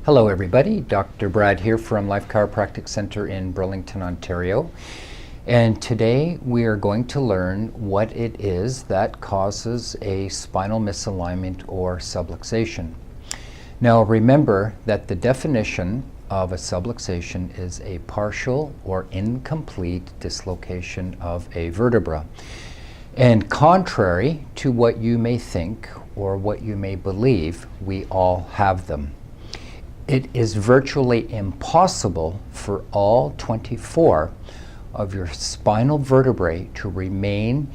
Hello everybody, Dr. Brad here from Life Chiropractic Center in Burlington, Ontario. And today we are going to learn what it is that causes a spinal misalignment or subluxation. Now remember that the definition of a subluxation is a partial or incomplete dislocation of a vertebra. And contrary to what you may think or what you may believe, we all have them. It is virtually impossible for all 24 of your spinal vertebrae to remain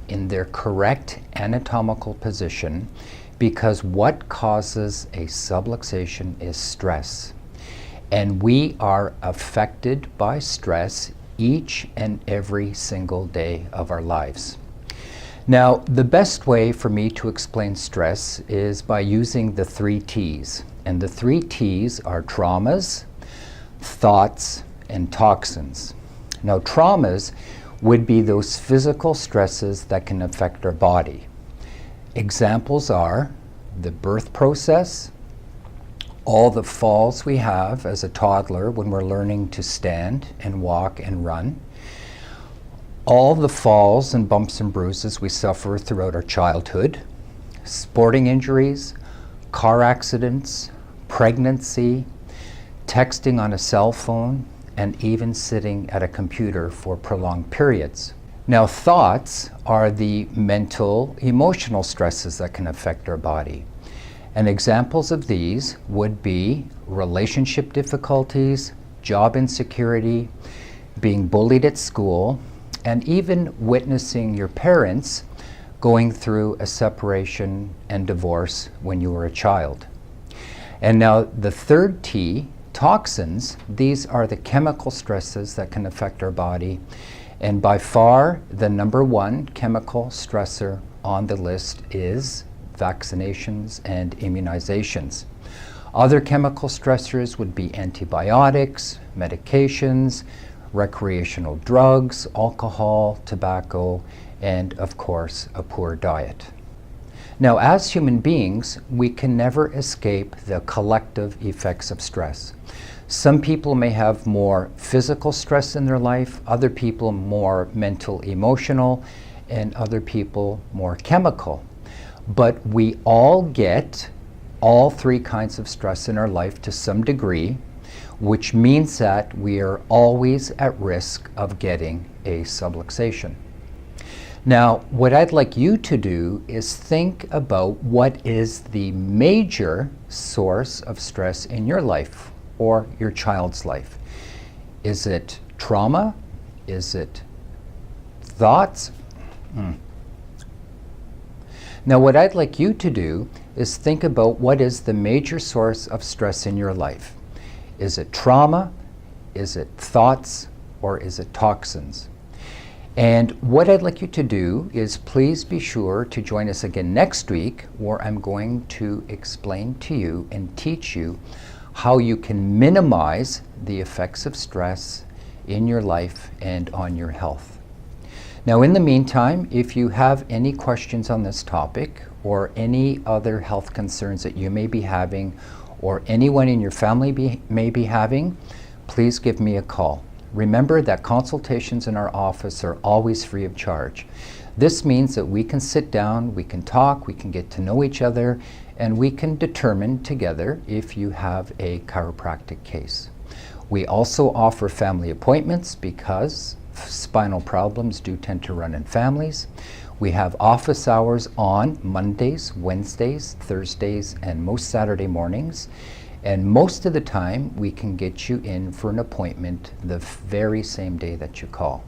in their correct anatomical position because what causes a subluxation is stress. And we are affected by stress each and every single day of our lives. Now, the best way for me to explain stress is by using the 3 T's. And the 3 T's are traumas, thoughts, and toxins. Now, traumas would be those physical stresses that can affect our body. Examples are the birth process, all the falls we have as a toddler when we're learning to stand and walk and run, all the falls and bumps and bruises we suffer throughout our childhood, sporting injuries, car accidents, pregnancy, texting on a cell phone, and even sitting at a computer for prolonged periods. Now, thoughts are the mental, emotional stresses that can affect our body. And examples of these would be relationship difficulties, job insecurity, being bullied at school, and even witnessing your parents going through a separation and divorce when you were a child. And now the 3rd T, toxins, these are the chemical stresses that can affect our body. And by far, the number 1 chemical stressor on the list is vaccinations and immunizations. Other chemical stressors would be antibiotics, medications, recreational drugs, alcohol, tobacco, and of course, a poor diet. Now, as human beings, we can never escape the collective effects of stress. Some people may have more physical stress in their life, other people more mental, emotional, and other people more chemical. But we all get all 3 kinds of stress in our life to some degree, which means that we are always at risk of getting a subluxation. Now, what I'd like you to do is think about what is the major source of stress in your life or your child's life. Is it trauma? Is it thoughts? Now, what I'd like you to do is think about what is the major source of stress in your life. Is it trauma? Is it thoughts? Or is it toxins? And what I'd like you to do is please be sure to join us again next week, where I'm going to explain to you and teach you how you can minimize the effects of stress in your life and on your health. Now, in the meantime, if you have any questions on this topic or any other health concerns that you may be having or anyone in your family may be having, please give me a call. Remember that consultations in our office are always free of charge. This means that we can sit down, we can talk, we can get to know each other, and we can determine together if you have a chiropractic case. We also offer family appointments because spinal problems do tend to run in families. We have office hours on Mondays, Wednesdays, Thursdays, and most Saturday mornings. And most of the time, we can get you in for an appointment the very same day that you call.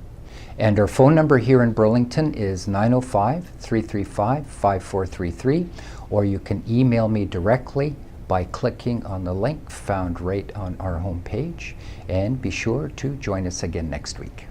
And our phone number here in Burlington is 905-335-5433, or you can email me directly by clicking on the link found right on our homepage. And be sure to join us again next week.